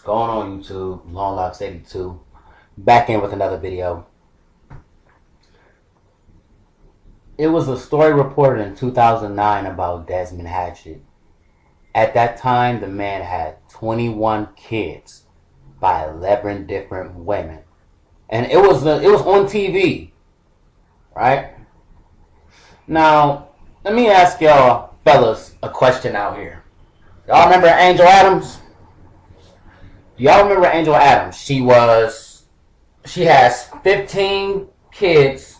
Going on YouTube, LongLoxx82, back in with another video. It was a story reported in 2009 about Desmond Hatchett. At that time, the man had 21 kids by 11 different women, and it was on TV, right? Now, let me ask y'all fellas a question out here. Y'all remember Angel Adams? Do y'all remember Angel Adams? She has 15 kids,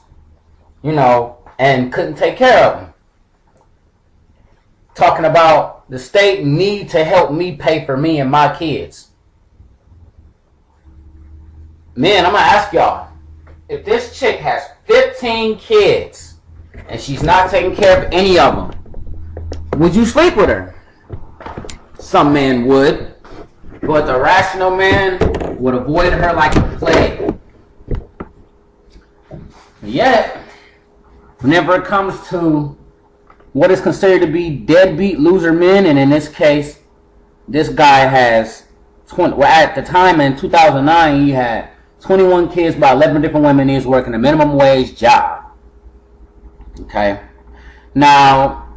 and couldn't take care of them. Talking about the state need to help me pay for me and my kids. Man, I'm going to ask y'all, if this chick has 15 kids and she's not taking care of any of them, would you sleep with her? Some men would. But the rational man would avoid her like a plague. Yet, whenever it comes to what is considered to be deadbeat loser men, and in this case, this guy has 20. Well, at the time in 2009, he had 21 kids by 11 different women. He was working a minimum wage job. Okay, now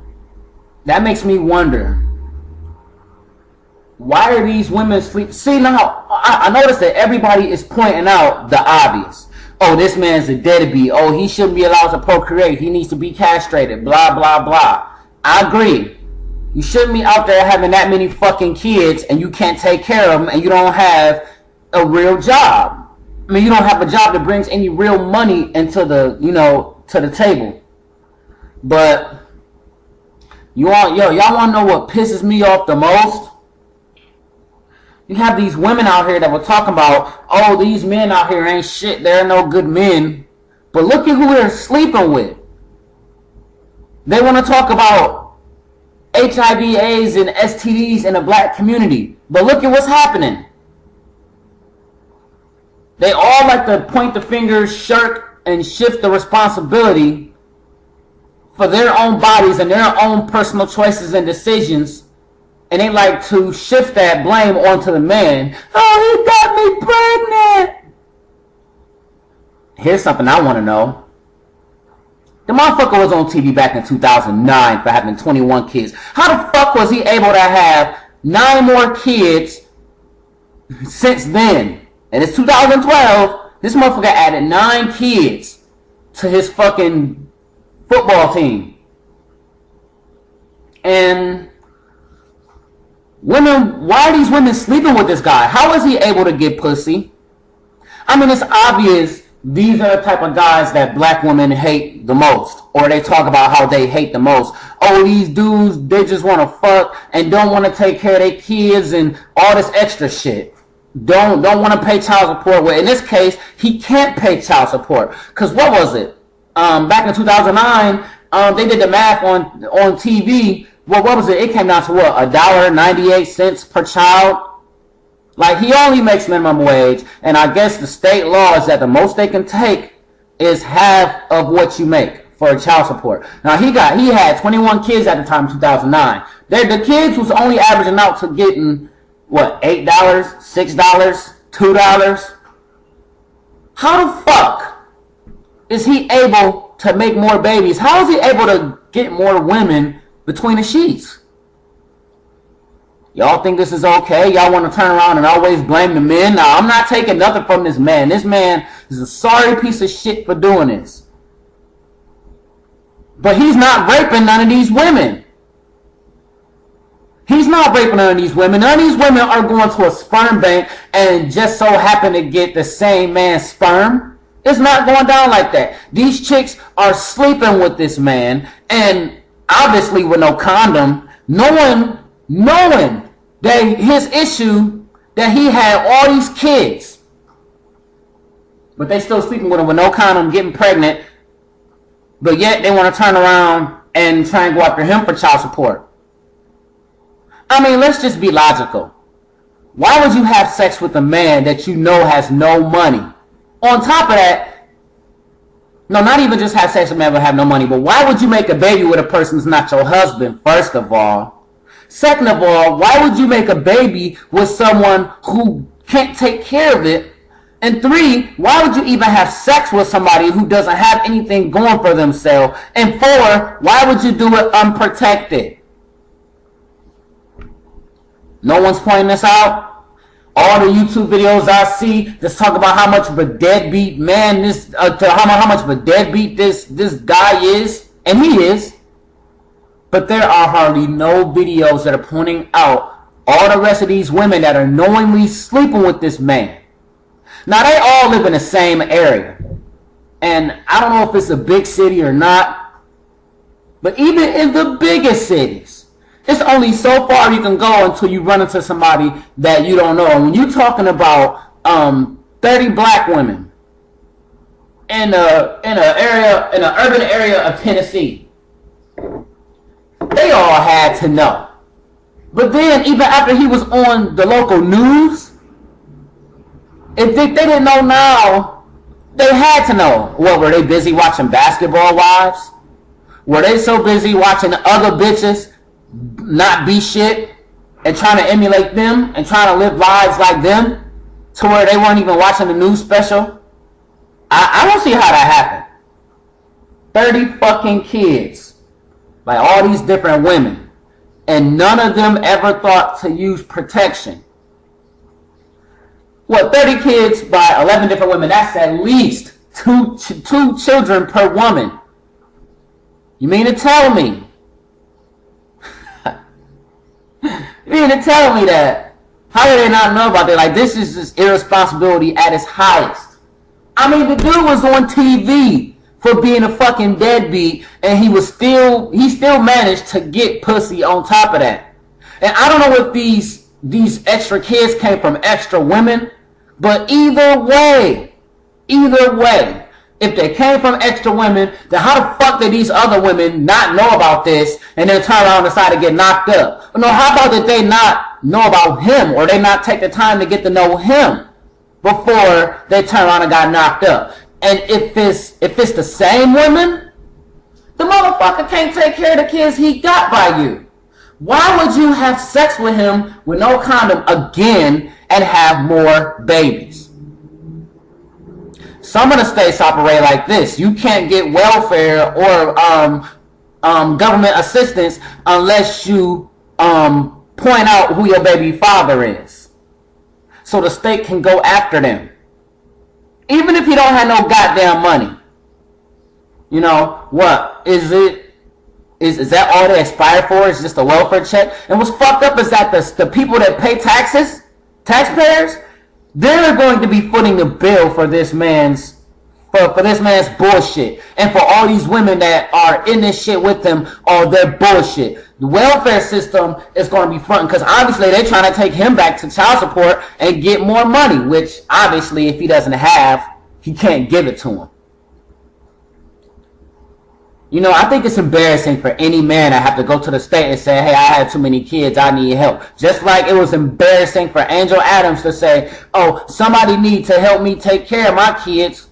that makes me wonder. Why are these women sleep? See, now, I notice that everybody is pointing out the obvious. Oh, this man's a deadbeat. Oh, he shouldn't be allowed to procreate. He needs to be castrated. Blah, blah, blah. I agree. You shouldn't be out there having that many fucking kids and you can't take care of them and you don't have a real job. I mean, you don't have a job that brings any real money into the, to the table. But, y'all want to know what pisses me off the most? You have these women out here that were talking about, oh, these men out here ain't shit. They're no good men. But look at who they're sleeping with. They want to talk about HIV, AIDS, and STDs in the black community. But look at what's happening. They all like to point the finger, shirk, and shift the responsibility for their own bodies and their own personal choices and decisions. And they like to shift that blame onto the man. Oh, he got me pregnant. Here's something I want to know. The motherfucker was on TV back in 2009 for having 21 kids. How the fuck was he able to have 9 more kids since then? And it's 2012. This motherfucker added 9 kids to his fucking football team. And women, why are these women sleeping with this guy? How is he able to get pussy? I mean, it's obvious these are the type of guys that black women hate the most. Or they talk about how they hate the most. Oh, these dudes, they just want to fuck and don't want to take care of their kids and all this extra shit. Don't want to pay child support. Well, in this case, he can't pay child support. Because what was it? Back in 2009, they did the math on TV. Well, what was it? It came down to what? $1.98 per child? Like, he only makes minimum wage, and I guess the state law is that the most they can take is half of what you make for child support. Now, he had 21 kids at the time in 2009. The kids was only averaging out to getting, what, $8, $6, $2? How the fuck is he able to make more babies? How is he able to get more women between the sheets? Y'all think this is okay? Y'all want to turn around and always blame the men? Now, I'm not taking nothing from this man. This man is a sorry piece of shit for doing this. But he's not raping none of these women. He's not raping none of these women. None of these women are going to a sperm bank and just so happen to get the same man's sperm. It's not going down like that. These chicks are sleeping with this man, and obviously with no condom, knowing that his issue, that he had all these kids, but they still sleeping with him with no condom, getting pregnant, but yet they want to turn around and try and go after him for child support. I mean, let's just be logical. Why would you have sex with a man that you know has no money? On top of that, no, not even just have sex with a man but have no money, but why would you make a baby with a person who's not your husband, first of all? Second of all, why would you make a baby with someone who can't take care of it? And 3, why would you even have sex with somebody who doesn't have anything going for themselves? And 4, why would you do it unprotected? No one's pointing this out. All the YouTube videos I see just talk about how much of a deadbeat man how much of a deadbeat this guy is, and he is. But there are hardly no videos that are pointing out all the rest of these women that are knowingly sleeping with this man. Now, they all live in the same area. And I don't know if it's a big city or not, but even in the biggest cities, it's only so far you can go until you run into somebody that you don't know. And when you're talking about 30 black women in an urban area of Tennessee, they all had to know. But then, even after he was on the local news, if they didn't know now, they had to know. What, were they busy watching Basketball Wives? Were they so busy watching other bitches not be shit and trying to emulate them and trying to live lives like them to where they weren't even watching the news special? I don't see how that happened. 30 fucking kids, like all these different women, and none of them ever thought to use protection. What, 30 kids by 11 different women, that's at least two children per woman. You mean to tell me? You mean to tell me that? How do they not know about that? Like, this is just irresponsibility at its highest. I mean, the dude was on TV for being a fucking deadbeat, and he still managed to get pussy on top of that. And I don't know if these extra kids came from extra women, but either way, if they came from extra women, then how the fuck did these other women not know about this and then turn around and decide to get knocked up? No, how about that they not know about him, or they not take the time to get to know him before they turn around and got knocked up? And if it's the same women, the motherfucker can't take care of the kids he got by you. Why would you have sex with him with no condom again and have more babies? Some of the states operate like this. You can't get welfare or government assistance unless you point out who your baby father is, so the state can go after them, even if you don't have no goddamn money. You know what is it? Is that all they aspire for? Is just a welfare check? And what's fucked up is that the people that pay taxes, taxpayers, they're going to be footing the bill for this man's bullshit, and for all these women that are in this shit with them, all their bullshit. The welfare system is going to be fronting, because obviously they're trying to take him back to child support and get more money, which obviously if he doesn't have, he can't give it to him. You know, I think it's embarrassing for any man to have to go to the state and say, hey, I had too many kids, I need help. Just like it was embarrassing for Angel Adams to say, oh, somebody needs to help me take care of my kids.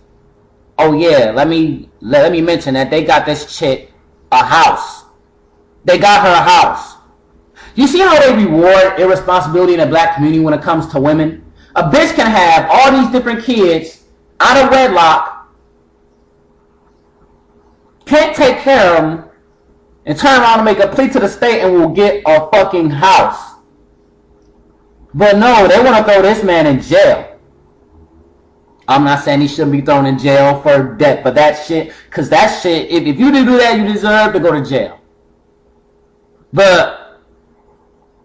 Oh yeah, let me mention that they got this chick a house. They got her a house. You see how they reward irresponsibility in the black community when it comes to women? A bitch can have all these different kids out of wedlock, can't take care of them, and turn around and make a plea to the state and will get a fucking house. But no, they want to throw this man in jail. I'm not saying he shouldn't be thrown in jail for debt, but that shit, because that shit, if you do that, you deserve to go to jail. But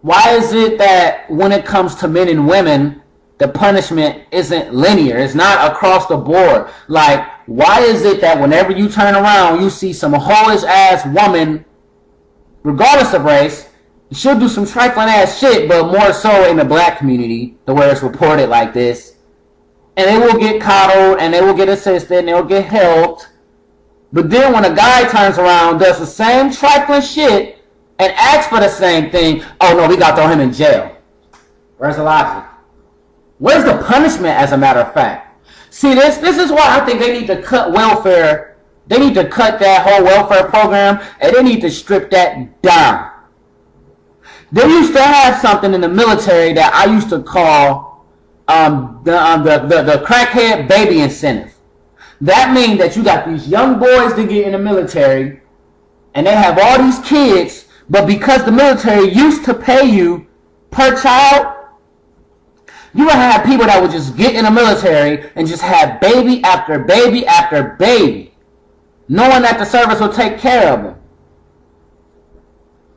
why is it that when it comes to men and women, the punishment isn't linear? It's not across the board. Like, why is it that whenever you turn around, you see some hoish ass woman, regardless of race, she'll do some trifling ass shit, but more so in the black community, the way it's reported like this. And they will get coddled, and they will get assisted, and they'll get helped. But then when a guy turns around, does the same trifling shit, and asks for the same thing, oh no, we got to throw him in jail. Where's the logic? Where's the punishment, as a matter of fact? See, this is why I think they need to cut welfare. They need to cut that whole welfare program, and they need to strip that down. They used to have something in the military that I used to call the crackhead baby incentive. That means that you got these young boys to get in the military, and they have all these kids, but because the military used to pay you per child, you would have people that would just get in the military and just have baby after baby after baby, knowing that the service will take care of them.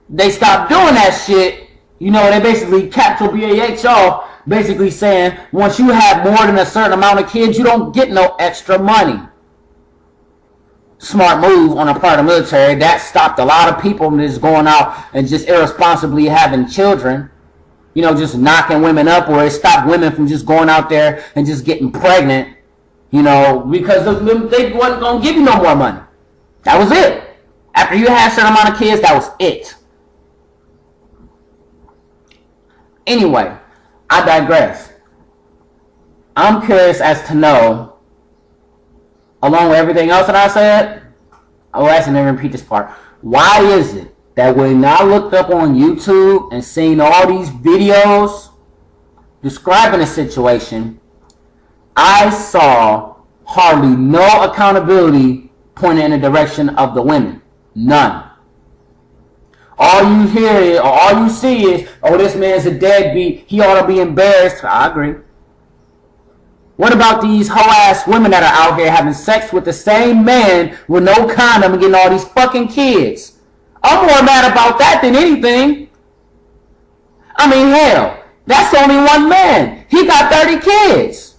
They stopped doing that shit. You know, they basically capital BAH off, basically saying once you have more than a certain amount of kids, you don't get no extra money. Smart move on the part of the military. That stopped a lot of people from just going out and just irresponsibly having children. You know, just knocking women up, or it stopped women from just going out there and just getting pregnant, you know, because they wasn't going to give you no more money. That was it. After you had a certain amount of kids, that was it. Anyway, I digress. I'm curious as to know, along with everything else that I said, I'll actually never repeat this part. Why is it that when I looked up on YouTube and seen all these videos describing a situation, I saw hardly no accountability pointed in the direction of the women? None. All you hear is, or all you see is, oh, this man's a deadbeat, he ought to be embarrassed. I agree. What about these hoe-ass women that are out here having sex with the same man with no condom and getting all these fucking kids? I'm more mad about that than anything. I mean, hell, that's only one man. He got 30 kids.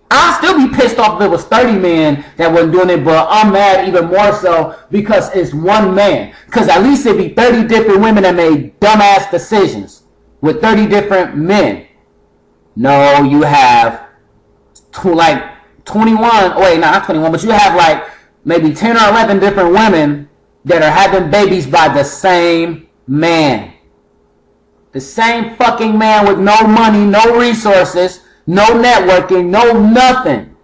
I'll still be pissed off if it was 30 men that wasn't doing it, but I'm mad even more so because it's one man. Because at least it'd be 30 different women that made dumbass decisions with 30 different men. No, you have like 21, wait, not 21, but you have like maybe 10 or 11 different women that are having babies by the same man. The same fucking man with no money, no resources, no networking, no nothing.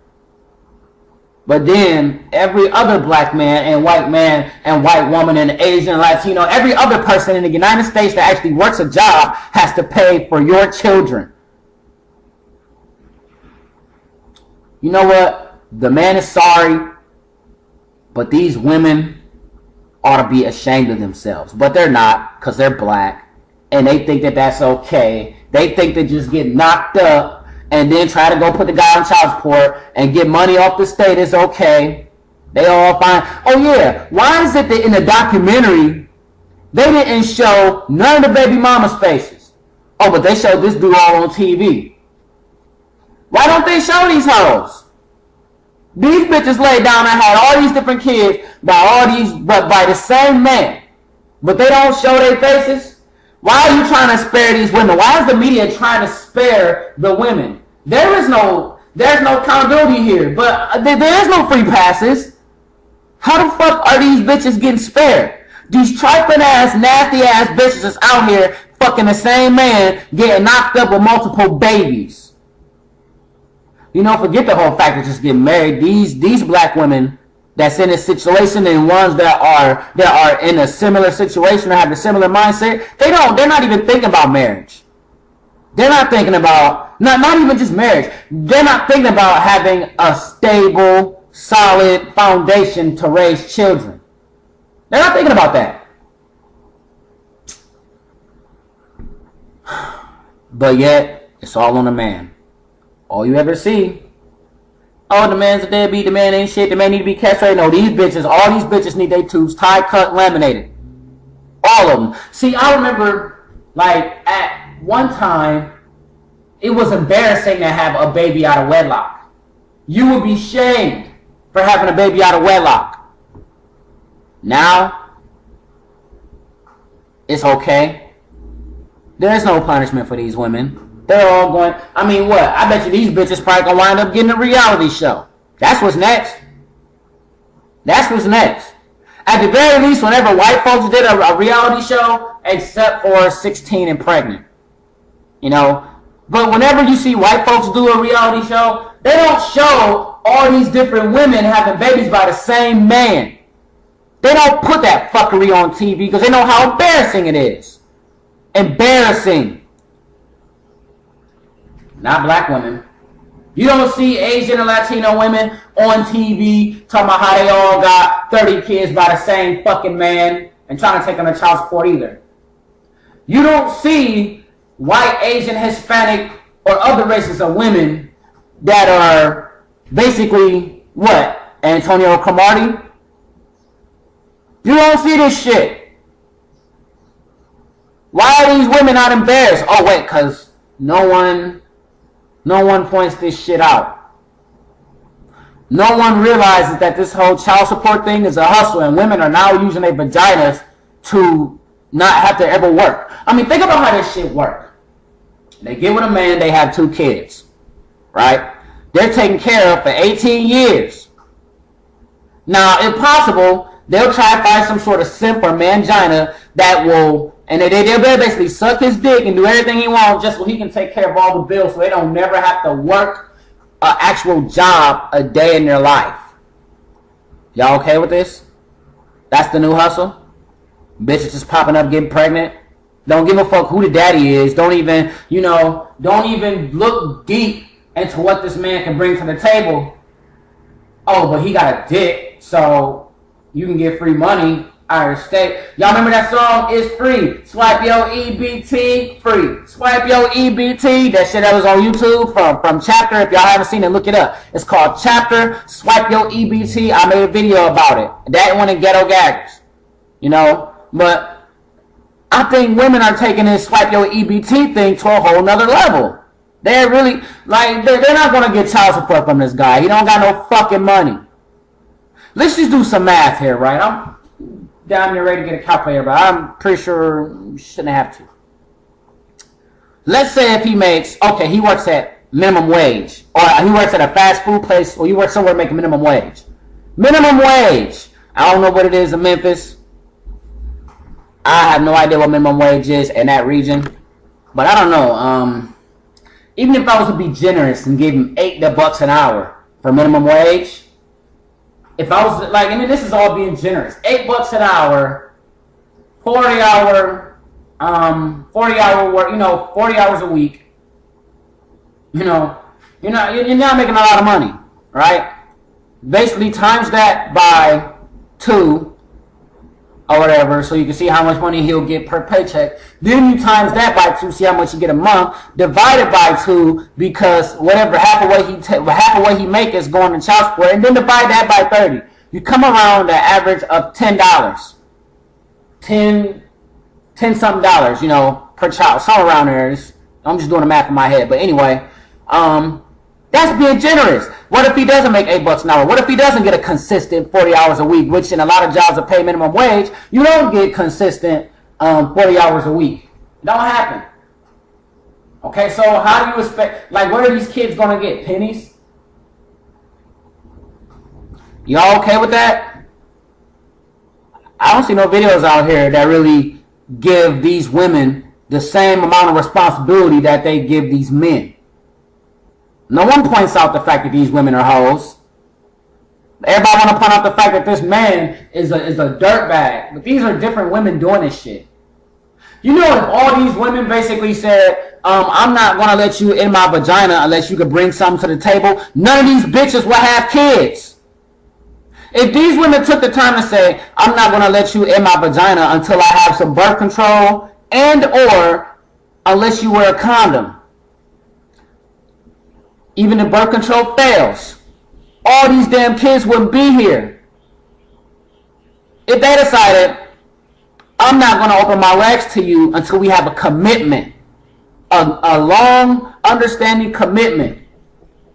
But then every other black man and white woman and Asian, Latino, every other person in the United States that actually works a job has to pay for your children. You know what? The man is sorry, but these women ought to be ashamed of themselves. But they're not, because they're black, and they think that that's okay. They think they just get knocked up and then try to go put the guy on child support and get money off the state is okay. They all fine. Oh yeah, why is it that in the documentary they didn't show none of the baby mama's faces? Oh, but they showed this dude all on TV. Why don't they show these hoes? These bitches laid down and had all these different kids by the same man, but they don't show their faces. Why are you trying to spare these women? Why is the media trying to spare the women? There's no accountability here, but there is no free passes. How the fuck are these bitches getting spared? These trifling ass, nasty ass bitches is out here fucking the same man, getting knocked up with multiple babies. You know, forget the whole fact of just getting married. These black women that's in a situation and ones that are in a similar situation or have a similar mindset, they're not even thinking about marriage. They're not thinking about, not even just marriage. They're not thinking about having a stable, solid foundation to raise children. They're not thinking about that. But yet, it's all on the man. All you ever see, oh, the man's a deadbeat, the man ain't shit, the man need to be castrated. No, all these bitches need their tubes tied, cut, laminated. All of them. See, I remember, like, at one time, it was embarrassing to have a baby out of wedlock. You would be shamed for having a baby out of wedlock. Now, it's okay. There is no punishment for these women. They're all going, I mean, what? I bet you these bitches probably gonna wind up getting a reality show. That's what's next. That's what's next. At the very least, whenever white folks did a reality show, except for 16 and pregnant. You know? But whenever you see white folks do a reality show, they don't show all these different women having babies by the same man. They don't put that fuckery on TV because they know how embarrassing it is. Embarrassing. Not black women. You don't see Asian and Latino women on TV talking about how they all got 30 kids by the same fucking man and trying to take them to child support either. You don't see white, Asian, Hispanic, or other races of women that are basically, what? Antonio Cromartie? You don't see this shit. Why are these women not embarrassed? Oh, wait, because no one points this shit out. No one realizes that this whole child support thing is a hustle, and women are now using their vaginas to not have to ever work. I mean, think about how this shit works. They get with a man, they have 2 kids, right? They're taken care of for 18 years. Now, if possible, they'll try to find some sort of simp or mangina that will, and they'll basically suck his dick and do everything he wants just so he can take care of all the bills so they don't never have to work an actual job a day in their life. Y'all okay with this? That's the new hustle? Bitches just popping up getting pregnant. Don't give a fuck who the daddy is. Don't even look deep into what this man can bring to the table. Oh, but he got a dick, so you can get free money out of state. Y'all remember that song? It's free. Swipe your EBT. Free. Swipe your EBT. That shit that was on YouTube from Chapter. If y'all haven't seen it, look it up. It's called Chapter. Swipe your EBT. I made a video about it. That one in Ghetto Gaggers. You know? But I think women are taking this swipe your EBT thing to a whole nother level. They're really, like, they're not going to get child support from this guy. He don't got no fucking money. Let's just do some math here, right? I'm down here ready to get a calculator, but I'm pretty sure you shouldn't have to. Let's say if he makes, okay, he works at minimum wage, or he works at a fast food place, or you work somewhere making minimum wage. Minimum wage. I don't know what it is in Memphis. I have no idea what minimum wage is in that region. But I don't know. Even if I was to be generous and give him $8 an hour for minimum wage, if I was like, and this is all being generous, $8 an hour, 40 hour work, 40 hours a week, you're not making a lot of money, right? Basically times that by 2 or whatever, so you can see how much money he'll get per paycheck. Then you times that by 2, see how much you get a month, divided by 2, because whatever half of what he make is going to child support, and then divide that by 30. You come around the average of $10, $10 something dollars, per child, somewhere around there. I'm just doing the math in my head, but anyway, that's being generous. What if he doesn't make $8 an hour? What if he doesn't get a consistent 40 hours a week, which in a lot of jobs that pay minimum wage, you don't get consistent 40 hours a week. It don't happen. Okay, so how do you expect, like, what are these kids going to get? Pennies? Y'all okay with that? I don't see no videos out here that really give these women the same amount of responsibility that they give these men. No one points out the fact that these women are hoes. Everybody want to point out the fact that this man is a dirtbag. But these are different women doing this shit. You know, if all these women basically said, I'm not going to let you in my vagina unless you can bring something to the table, none of these bitches will have kids. If these women took the time to say, I'm not going to let you in my vagina until I have some birth control and or unless you wear a condom. Even if birth control fails, all these damn kids wouldn't be here. If they decided, I'm not going to open my legs to you until we have a commitment, a long, understanding commitment.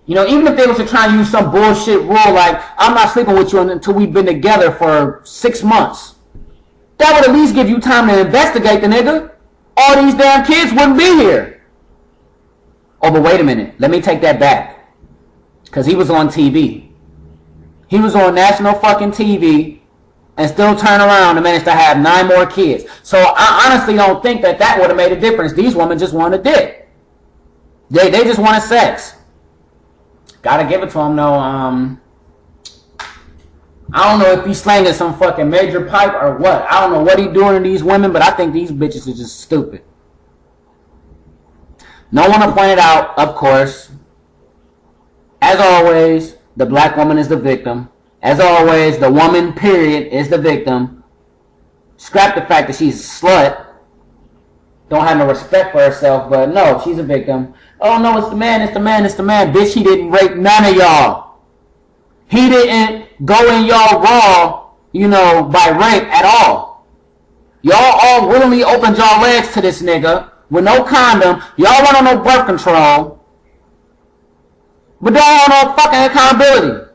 Even if they was to try and use some bullshit rule like, I'm not sleeping with you until we've been together for 6 months. That would at least give you time to investigate the nigga. All these damn kids wouldn't be here. Oh, but wait a minute. Let me take that back. Because he was on TV. He was on national fucking TV and still turn around and managed to have 9 more kids. So I honestly don't think that would have made a difference. These women just wanted dick. They just wanted sex. Gotta give it to them, though. I don't know if he's slanging some fucking major pipe or what. I don't know what he's doing to these women, but I think these bitches are just stupid. No one will point it out, of course. As always, the black woman is the victim. As always, the woman, period, is the victim. Scrap the fact that she's a slut. Don't have no respect for herself, but no, she's a victim. Oh no, it's the man, it's the man, it's the man. Bitch, he didn't rape none of y'all. He didn't go in y'all raw, you know, by rape at all. Y'all all willingly opened y'all legs to this nigga with no condom. Y'all weren't on no birth control. But don't want no fucking accountability.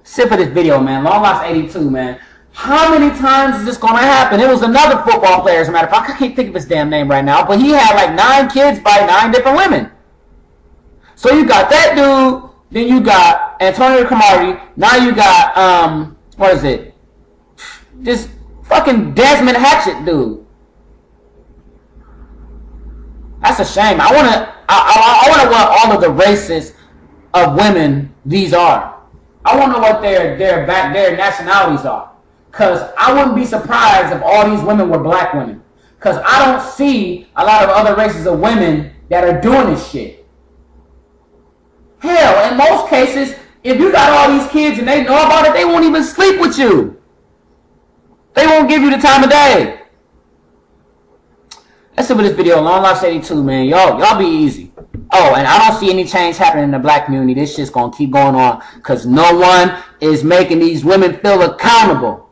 Sit for this video, man. LongLoxx82, man. How many times is this going to happen? It was another football player, as a matter of fact. I can't think of his damn name right now. But he had like 9 kids by 9 different women. So you got that dude. Then you got Antonio Cromartie. Now you got, what is it? This fucking Desmond Hatchett dude. That's a shame. I wonder what all of the races of women these are. I wonder what their nationalities are. Because I wouldn't be surprised if all these women were black women. Because I don't see a lot of other races of women that are doing this shit. Hell, in most cases, if you got all these kids and they know about it, they won't even sleep with you. They won't give you the time of day. That's it for this video. LongLoxx82, man. Y'all be easy. Oh, and I don't see any change happening in the black community. This shit's going to keep going on because no one is making these women feel accountable.